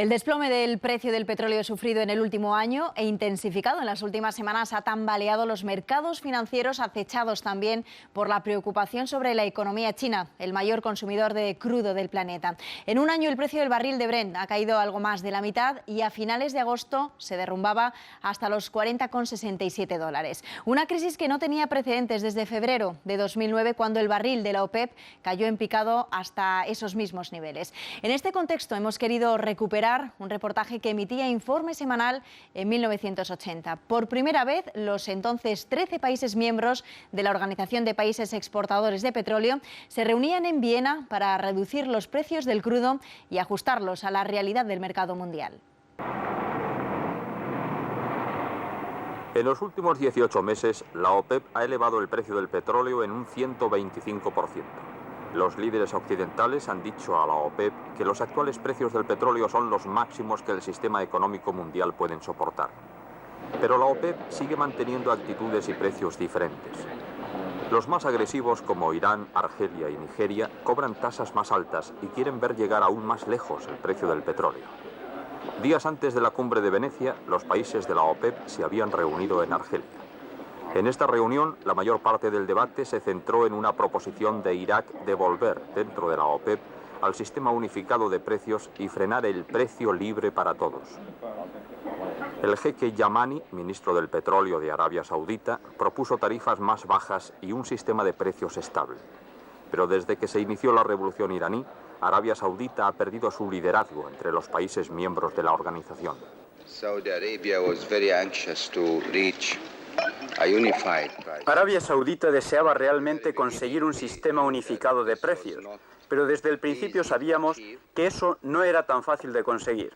El desplome del precio del petróleo sufrido en el último año e intensificado en las últimas semanas ha tambaleado los mercados financieros, acechados también por la preocupación sobre la economía china, el mayor consumidor de crudo del planeta. En un año el precio del barril de Brent ha caído algo más de la mitad y a finales de agosto se derrumbaba hasta los $40,67. Una crisis que no tenía precedentes desde febrero de 2009, cuando el barril de la OPEP cayó en picado hasta esos mismos niveles. En este contexto hemos querido recuperar un reportaje que emitía Informe Semanal en 1980. Por primera vez, los entonces 13 países miembros de la Organización de Países Exportadores de Petróleo se reunían en Viena para reducir los precios del crudo y ajustarlos a la realidad del mercado mundial. En los últimos 18 meses, la OPEP ha elevado el precio del petróleo en un 125%. Los líderes occidentales han dicho a la OPEP que los actuales precios del petróleo son los máximos que el sistema económico mundial pueden soportar. Pero la OPEP sigue manteniendo actitudes y precios diferentes. Los más agresivos, como Irán, Argelia y Nigeria, cobran tasas más altas y quieren ver llegar aún más lejos el precio del petróleo. Días antes de la cumbre de Venecia, los países de la OPEP se habían reunido en Argelia. En esta reunión, la mayor parte del debate se centró en una proposición de Irak de volver, dentro de la OPEP, al sistema unificado de precios y frenar el precio libre para todos. El jeque Yamani, ministro del Petróleo de Arabia Saudita, propuso tarifas más bajas y un sistema de precios estable. Pero desde que se inició la revolución iraní, Arabia Saudita ha perdido su liderazgo entre los países miembros de la organización. Arabia Saudita deseaba realmente conseguir un sistema unificado de precios, pero desde el principio sabíamos que eso no era tan fácil de conseguir.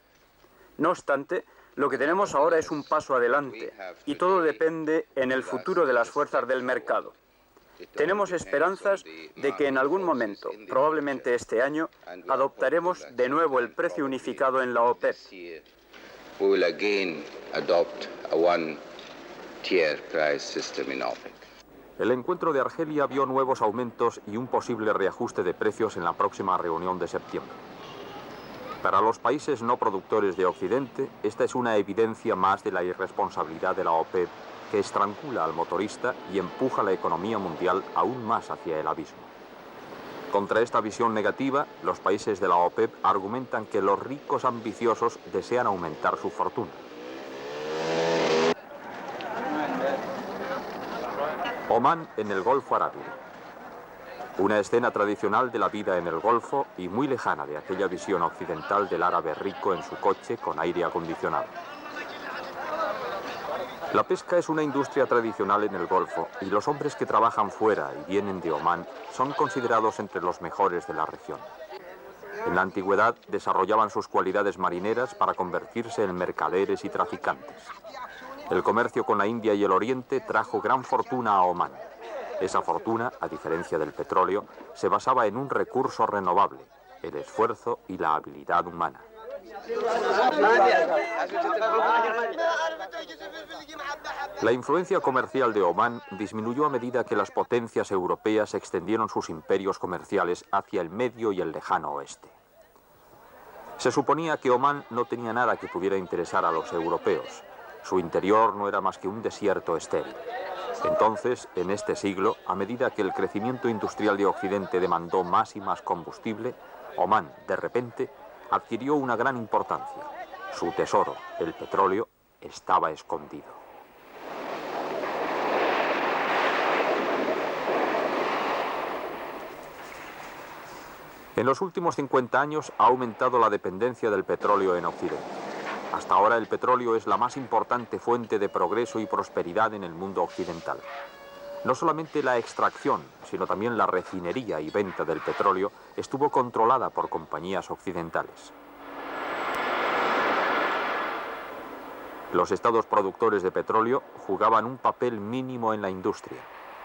No obstante, lo que tenemos ahora es un paso adelante, y todo depende en el futuro de las fuerzas del mercado. Tenemos esperanzas de que en algún momento, probablemente este año, adoptaremos de nuevo el precio unificado en la OPEP. El encuentro de Argelia vio nuevos aumentos y un posible reajuste de precios en la próxima reunión de septiembre. Para los países no productores de Occidente, esta es una evidencia más de la irresponsabilidad de la OPEP, que estrangula al motorista y empuja la economía mundial aún más hacia el abismo. Contra esta visión negativa, los países de la OPEP argumentan que los ricos ambiciosos desean aumentar su fortuna. Omán en el Golfo Arábigo. Una escena tradicional de la vida en el Golfo y muy lejana de aquella visión occidental del árabe rico en su coche con aire acondicionado. La pesca es una industria tradicional en el Golfo y los hombres que trabajan fuera y vienen de Omán son considerados entre los mejores de la región. En la antigüedad desarrollaban sus cualidades marineras para convertirse en mercaderes y traficantes. El comercio con la India y el Oriente trajo gran fortuna a Omán. Esa fortuna, a diferencia del petróleo, se basaba en un recurso renovable, el esfuerzo y la habilidad humana. La influencia comercial de Omán disminuyó a medida que las potencias europeas extendieron sus imperios comerciales hacia el Medio y el Lejano Oeste. Se suponía que Omán no tenía nada que pudiera interesar a los europeos. Su interior no era más que un desierto estéril. Entonces, en este siglo, a medida que el crecimiento industrial de Occidente demandó más y más combustible, Omán, de repente, adquirió una gran importancia. Su tesoro, el petróleo, estaba escondido. En los últimos 50 años ha aumentado la dependencia del petróleo en Occidente. Hasta ahora el petróleo es la más importante fuente de progreso y prosperidad en el mundo occidental. No solamente la extracción, sino también la refinería y venta del petróleo estuvo controlada por compañías occidentales. Los estados productores de petróleo jugaban un papel mínimo en la industria.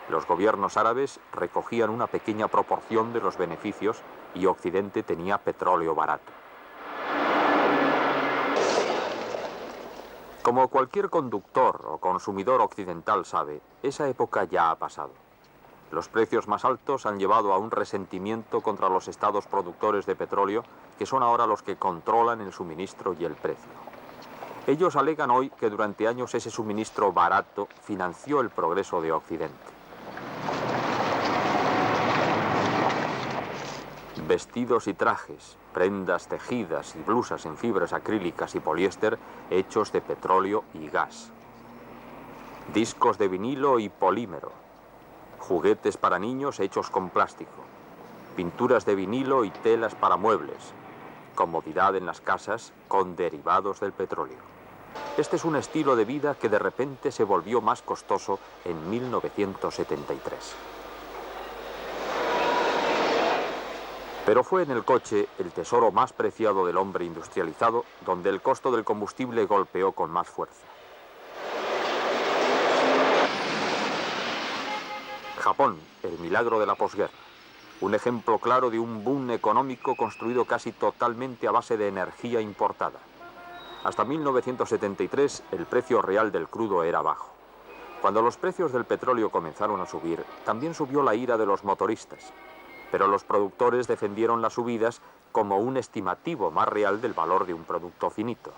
Los gobiernos árabes recogían una pequeña proporción de los beneficios y Occidente tenía petróleo barato. Como cualquier conductor o consumidor occidental sabe, esa época ya ha pasado. Los precios más altos han llevado a un resentimiento contra los estados productores de petróleo, que son ahora los que controlan el suministro y el precio. Ellos alegan hoy que durante años ese suministro barato financió el progreso de Occidente. Vestidos y trajes, prendas tejidas y blusas en fibras acrílicas y poliéster hechos de petróleo y gas. Discos de vinilo y polímero. Juguetes para niños hechos con plástico. Pinturas de vinilo y telas para muebles. Comodidad en las casas con derivados del petróleo. Este es un estilo de vida que de repente se volvió más costoso en 1973. Pero fue en el coche, el tesoro más preciado del hombre industrializado, donde el costo del combustible golpeó con más fuerza. Japón, el milagro de la posguerra. Un ejemplo claro de un boom económico construido casi totalmente a base de energía importada. Hasta 1973 el precio real del crudo era bajo. Cuando los precios del petróleo comenzaron a subir, también subió la ira de los motoristas. Pero los productores defendieron las subidas como un estimativo más real del valor de un producto finito.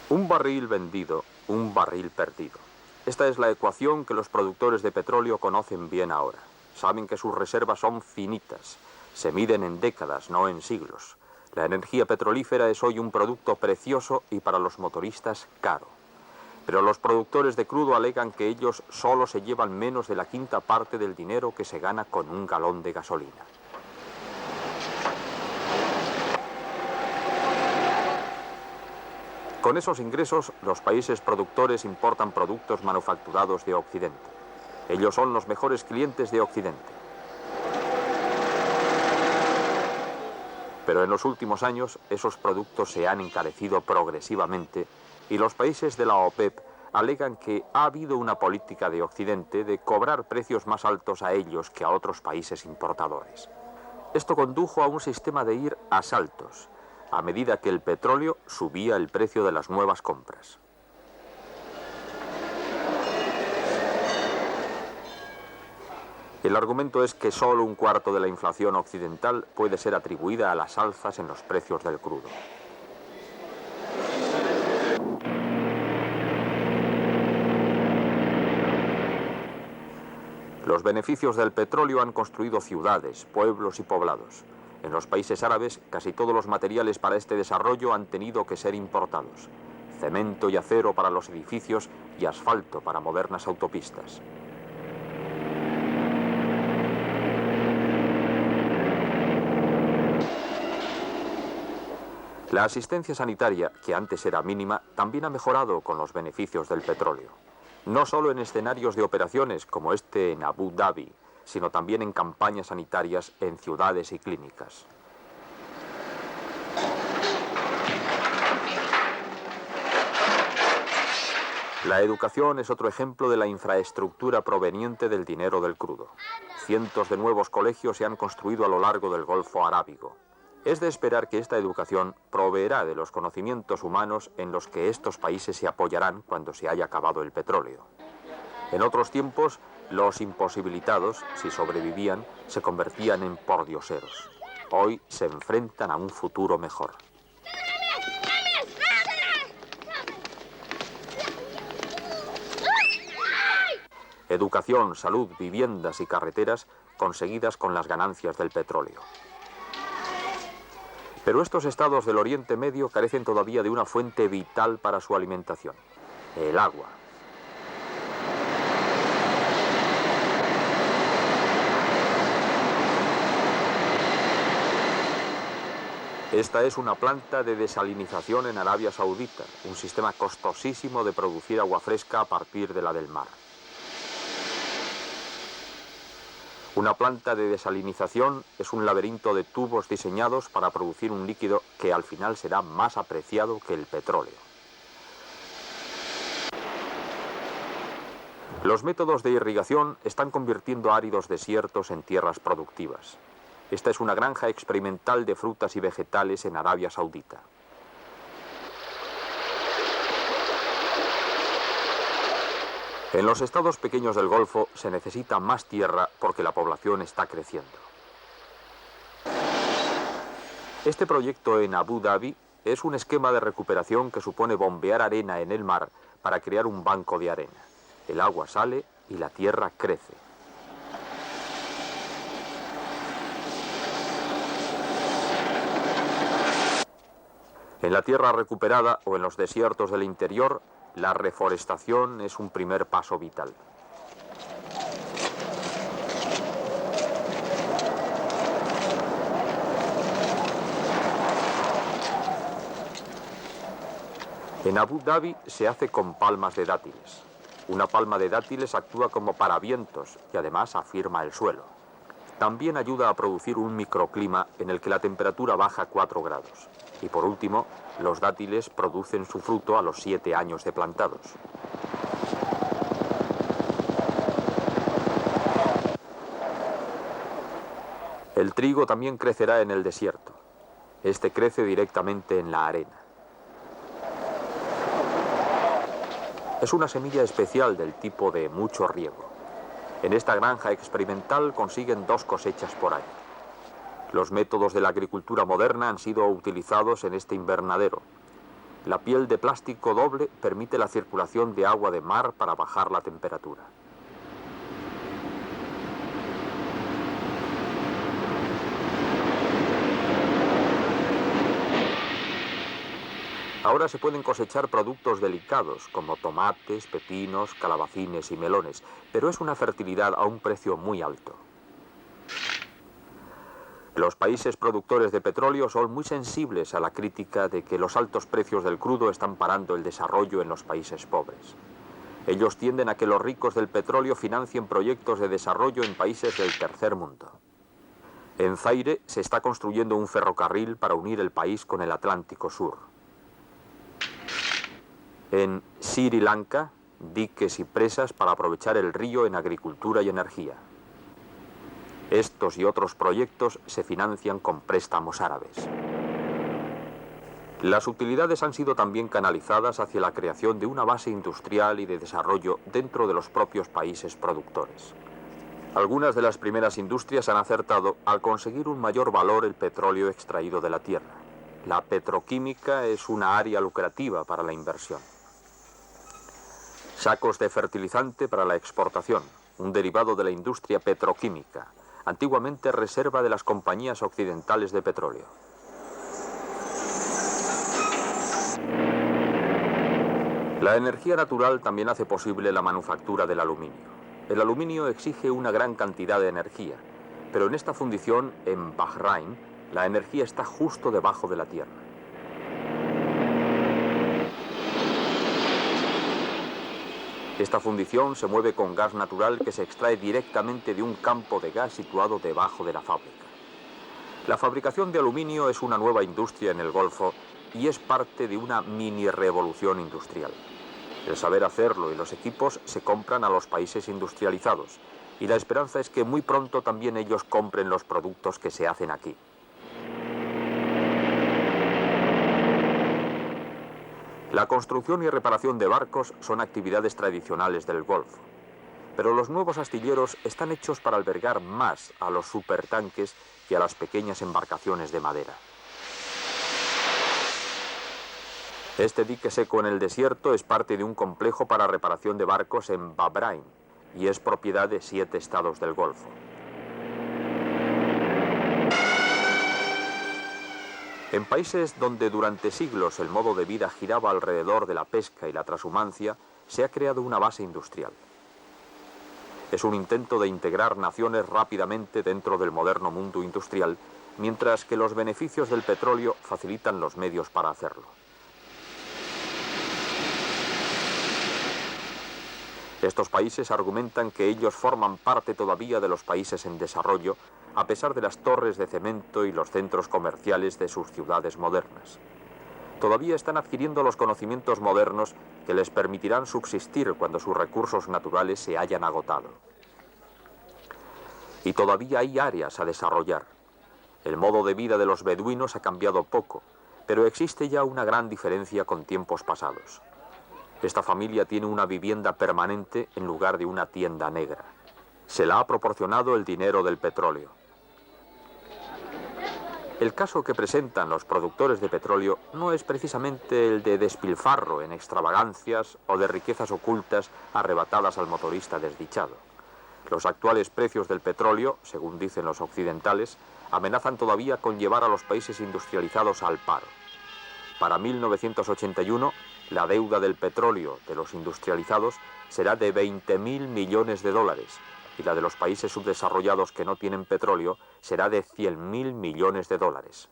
Un barril vendido, un barril perdido. Esta es la ecuación que los productores de petróleo conocen bien ahora. Saben que sus reservas son finitas. Se miden en décadas, no en siglos. La energía petrolífera es hoy un producto precioso y para los motoristas caro. Pero los productores de crudo alegan que ellos solo se llevan menos de la quinta parte del dinero que se gana con un galón de gasolina. Con esos ingresos, los países productores importan productos manufacturados de Occidente. Ellos son los mejores clientes de Occidente. Pero en los últimos años, esos productos se han encarecido progresivamente y los países de la OPEP alegan que ha habido una política de Occidente de cobrar precios más altos a ellos que a otros países importadores. Esto condujo a un sistema de ir a saltos, a medida que el petróleo subía el precio de las nuevas compras. El argumento es que solo un cuarto de la inflación occidental puede ser atribuida a las alzas en los precios del crudo. Los beneficios del petróleo han construido ciudades, pueblos y poblados. En los países árabes, casi todos los materiales para este desarrollo han tenido que ser importados. Cemento y acero para los edificios y asfalto para modernas autopistas. La asistencia sanitaria, que antes era mínima, también ha mejorado con los beneficios del petróleo. No solo en escenarios de operaciones como este en Abu Dhabi, sino también en campañas sanitarias en ciudades y clínicas. La educación es otro ejemplo de la infraestructura proveniente del dinero del crudo. Cientos de nuevos colegios se han construido a lo largo del Golfo Arábigo. Es de esperar que esta educación proveerá de los conocimientos humanos en los que estos países se apoyarán cuando se haya acabado el petróleo. En otros tiempos, los imposibilitados, si sobrevivían, se convertían en pordioseros. Hoy se enfrentan a un futuro mejor. Educación, salud, viviendas y carreteras conseguidas con las ganancias del petróleo. Pero estos estados del Oriente Medio carecen todavía de una fuente vital para su alimentación: el agua. Esta es una planta de desalinización en Arabia Saudita, un sistema costosísimo de producir agua fresca a partir de la del mar. Una planta de desalinización es un laberinto de tubos diseñados para producir un líquido que al final será más apreciado que el petróleo. Los métodos de irrigación están convirtiendo áridos desiertos en tierras productivas. Esta es una granja experimental de frutas y vegetales en Arabia Saudita. En los estados pequeños del Golfo se necesita más tierra porque la población está creciendo. Este proyecto en Abu Dhabi es un esquema de recuperación que supone bombear arena en el mar para crear un banco de arena. El agua sale y la tierra crece. En la tierra recuperada o en los desiertos del interior, la reforestación es un primer paso vital. En Abu Dhabi se hace con palmas de dátiles. Una palma de dátiles actúa como paravientos y además afirma el suelo. También ayuda a producir un microclima en el que la temperatura baja 4 grados. Y por último, los dátiles producen su fruto a los 7 años de plantados. El trigo también crecerá en el desierto. Este crece directamente en la arena. Es una semilla especial del tipo de mucho riego. En esta granja experimental consiguen 2 cosechas por año. Los métodos de la agricultura moderna han sido utilizados en este invernadero. La piel de plástico doble permite la circulación de agua de mar para bajar la temperatura. Ahora se pueden cosechar productos delicados como tomates, pepinos, calabacines y melones, pero es una fertilidad a un precio muy alto. Los países productores de petróleo son muy sensibles a la crítica de que los altos precios del crudo están parando el desarrollo en los países pobres. Ellos tienden a que los ricos del petróleo financien proyectos de desarrollo en países del tercer mundo. En Zaire se está construyendo un ferrocarril para unir el país con el Atlántico Sur. En Sri Lanka, diques y presas para aprovechar el río en agricultura y energía. Estos y otros proyectos se financian con préstamos árabes. Las utilidades han sido también canalizadas hacia la creación de una base industrial y de desarrollo dentro de los propios países productores. Algunas de las primeras industrias han acertado al conseguir un mayor valor el petróleo extraído de la tierra. La petroquímica es una área lucrativa para la inversión. Sacos de fertilizante para la exportación, un derivado de la industria petroquímica, antiguamente reserva de las compañías occidentales de petróleo. La energía natural también hace posible la manufactura del aluminio. El aluminio exige una gran cantidad de energía, pero en esta fundición, en Bahrain, la energía está justo debajo de la tierra. Esta fundición se mueve con gas natural que se extrae directamente de un campo de gas situado debajo de la fábrica. La fabricación de aluminio es una nueva industria en el Golfo y es parte de una mini revolución industrial. El saber hacerlo y los equipos se compran a los países industrializados y la esperanza es que muy pronto también ellos compren los productos que se hacen aquí. La construcción y reparación de barcos son actividades tradicionales del Golfo, pero los nuevos astilleros están hechos para albergar más a los supertanques que a las pequeñas embarcaciones de madera. Este dique seco en el desierto es parte de un complejo para reparación de barcos en Bahrain y es propiedad de 7 estados del Golfo. En países donde durante siglos el modo de vida giraba alrededor de la pesca y la trashumancia, se ha creado una base industrial. Es un intento de integrar naciones rápidamente dentro del moderno mundo industrial, mientras que los beneficios del petróleo facilitan los medios para hacerlo. Estos países argumentan que ellos forman parte todavía de los países en desarrollo, a pesar de las torres de cemento y los centros comerciales de sus ciudades modernas. Todavía están adquiriendo los conocimientos modernos que les permitirán subsistir cuando sus recursos naturales se hayan agotado. Y todavía hay áreas a desarrollar. El modo de vida de los beduinos ha cambiado poco, pero existe ya una gran diferencia con tiempos pasados. Esta familia tiene una vivienda permanente en lugar de una tienda negra. Se la ha proporcionado el dinero del petróleo. El caso que presentan los productores de petróleo no es precisamente el de despilfarro en extravagancias o de riquezas ocultas arrebatadas al motorista desdichado. Los actuales precios del petróleo, según dicen los occidentales, amenazan todavía con llevar a los países industrializados al paro. Para 1981, la deuda del petróleo de los industrializados será de 20.000 millones de dólares y la de los países subdesarrollados que no tienen petróleo será de 100.000 millones de dólares.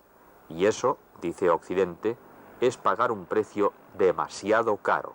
Y eso, dice Occidente, es pagar un precio demasiado caro.